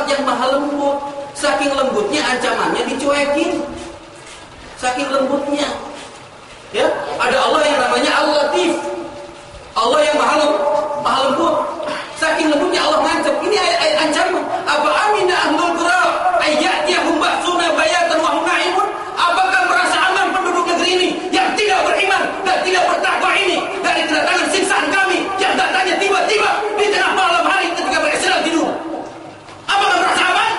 tempat yang maha lembut. Saking lembutnya ancamannya dicuekin. Saking lembutnya. Ya, ada Allah yang namanya Al-Latif. Allah yang maha lembut. Saking lembutnya Allah ngancam. Ini ayat ancaman. Apa amina ahlul qura ayyatiyahum ba'suna bayatan wa hum na'imun? Apakah merasa aman penduduk negeri ini yang tidak beriman dan tidak bertakwa ini dari kedatangan siksaan kami yang datangnya tiba-tiba di tengah malam hari ketika mereka sedang tidur? Apakah merasa aman?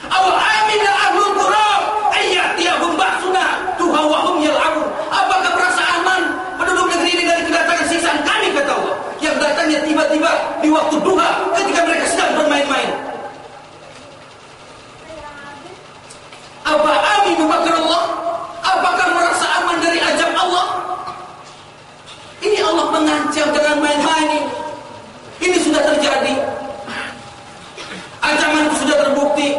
Aw amina ahlul qura ayyatiyahum ba'suna duha wa hum yal'abun? Apakah merasa aman penduduk negeri ini dari kedatangan siksaan kami, kata Allah, yang datangnya tiba-tiba di waktu duha ketika mereka sedang bermain-main? Apa aminu makrallah? Apakah merasa aman dari azab Allah? Ini Allah mengancam dengan main-main ini. Ini sudah terjadi. Ancaman itu sudah terbukti.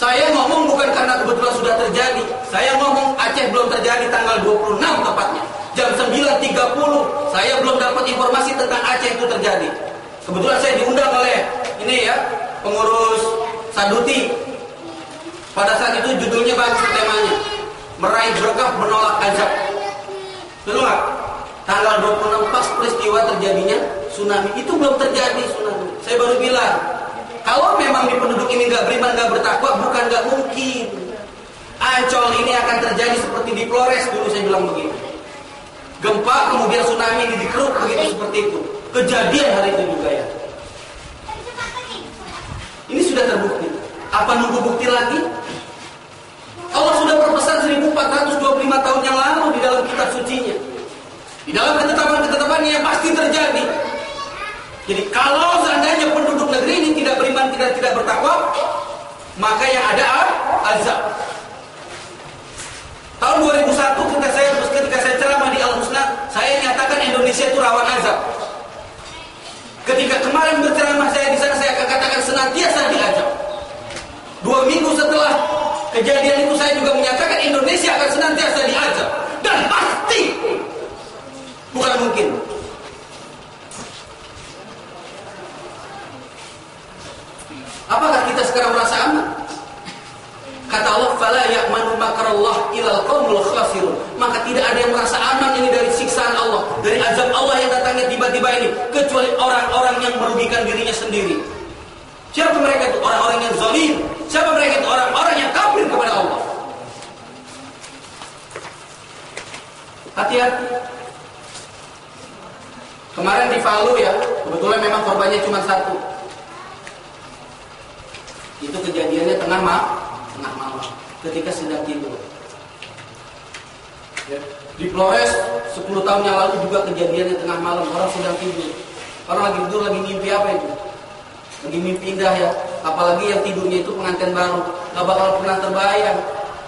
Saya ngomong bukan karena kebetulan sudah terjadi. Saya ngomong Aceh belum terjadi tanggal 26 tepatnya. Jam 9.30 saya belum dapat informasi tentang Aceh itu terjadi. Kebetulan saya diundang oleh ini ya, pengurus Saduti. Pada saat itu judulnya bagus temanya, meraih berkah menolak azab. Betul nggak? Tanggal 26 pas peristiwa terjadinya tsunami. Itu belum terjadi tsunami. Saya baru bilang, kalau memang di penduduk ini nggak beriman, nggak bertakwa, bukan nggak mungkin Ancol ini akan terjadi seperti di Flores dulu, saya bilang begitu. Gempa kemudian tsunami di Kruk begitu, seperti itu. Kejadian hari itu juga ya. Ini sudah terbukti. Apa nunggu bukti lagi? Allah sudah berpesan 1425 tahun yang lalu di dalam kitab sucinya. Di dalam ketetapan-ketetapannya yang pasti terjadi. Jadi kalau seandainya penduduk negeri ini tidak beriman, tidak bertakwa, maka yang ada azab. Tahun 2001 ketika saya ceramah di Al-Husna, saya nyatakan Indonesia itu rawan azab. Ketika kemarin berceramah saya di sana, saya akan katakan senantiasa diazab. 2 minggu setelah kejadian itu saya juga menyatakan Indonesia akan senantiasa diazab. Dan pasti, bukan mungkin. Apakah kita sekarang merasa aman? Kata Allah, "Fala ya'manu makrallah ilal qaumul khasirun." Maka tidak ada yang merasa aman ini dari siksaan Allah, dari azab Allah yang datangnya tiba-tiba ini, kecuali orang-orang yang merugikan dirinya sendiri. Siapa mereka itu? Orang-orang yang zalim. Siapa mereka itu? Orang-orang yang kafir kepada Allah. Hati-hati. Kemarin di Palu ya, kebetulan memang korbannya cuma 1. Itu kejadiannya tengah malam, ketika sedang tidur. Ya. Di Flores 10 tahun yang lalu juga kejadiannya tengah malam, orang sedang tidur. Orang lagi tidur, lagi mimpi apa itu? Lagi mimpi indah ya. Apalagi yang tidurnya itu pengantin baru, gak bakal pernah terbayang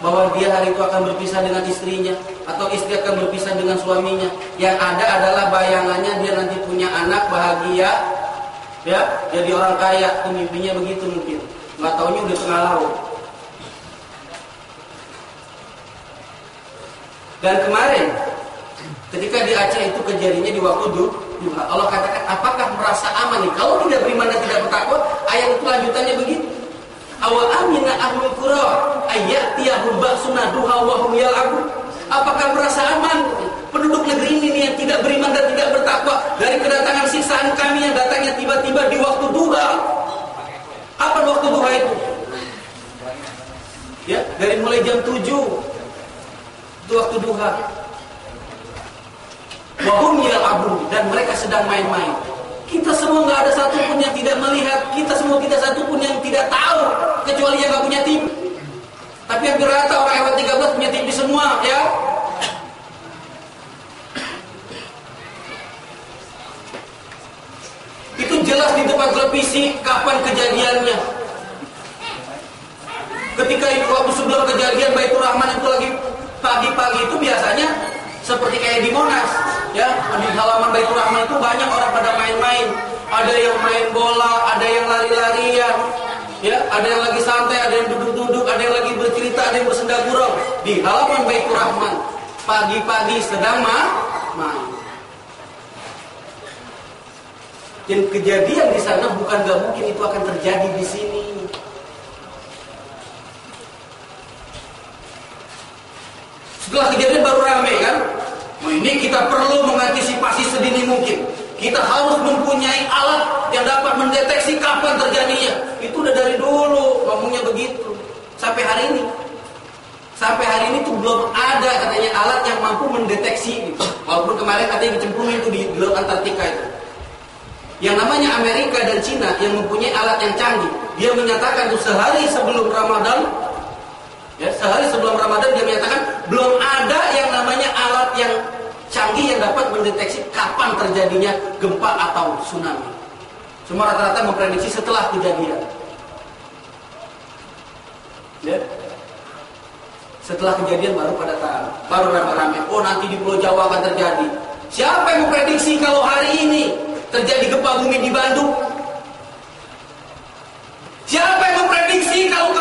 bahwa dia hari itu akan berpisah dengan istrinya, atau istri akan berpisah dengan suaminya. Yang ada adalah bayangannya dia nanti punya anak bahagia, ya, jadi orang kaya. Itu mimpinya begitu mungkin. Nggak taunya udah tengah laut. Dan kemarin ketika di Aceh itu kejadiannya di waktu duha, Allah katakan, apakah merasa aman nih kalau tidak beriman dan tidak bertakwa? Ayat itu lanjutannya begitu. Awa amina ahlul qura ayyatiyahum ba'suna duha wa hum yal'abun. Apakah merasa aman penduduk negeri ini yang tidak beriman dan tidak bertakwa dari kedatangan siksaan kami yang datangnya tiba-tiba di waktu duha? Apa waktu duha itu? Ya, dari mulai jam 7 itu waktu duha. Wa hum yal'abun, dan mereka sedang main-main. Kita semua nggak ada satupun yang tidak melihat, kita semua tidak satupun yang tidak tahu, kecuali yang nggak punya TV. Tapi hampir rata orang lewat 13 punya TV semua, ya. Itu jelas di depan televisi kapan kejadiannya. Ketika itu waktu sebelum kejadian Baitur Rahman itu lagi pagi-pagi itu biasanya seperti kayak di Monas, ya, di halaman Baitur Rahman itu banyak orang pada main-main. Ada yang main bola, ada yang lari-larian, ya, ada yang lagi santai, ada yang duduk-duduk, ada yang lagi bercerita, ada yang bersenda gurau di halaman Baitur Rahman. Pagi-pagi sedang main. Dan kejadian di sana bukan gak mungkin itu akan terjadi di sini. Setelah kejadian baru ramai kan? Nah, ini kita perlu mengantisipasi sedini mungkin. Kita harus mempunyai alat yang dapat mendeteksi kapan terjadinya. Itu udah dari dulu ngomongnya begitu. Sampai hari ini. Sampai hari ini tuh belum ada katanya alat yang mampu mendeteksi gitu. Walaupun kemarin katanya dicemplungin itu di Laut Antartika itu. Yang namanya Amerika dan Cina yang mempunyai alat yang canggih, dia menyatakan tuh sehari sebelum Ramadan, ya sehari sebelum Ramadan dia menyatakan belum ada yang namanya alat yang canggih yang dapat mendeteksi kapan terjadinya gempa atau tsunami. Semua rata-rata memprediksi setelah kejadian. Ya. Setelah kejadian baru pada tahu, baru rame-rame. Oh nanti di Pulau Jawa akan terjadi. Siapa yang memprediksi kalau hari ini terjadi gempa bumi di Bandung? Siapa yang memprediksi kalau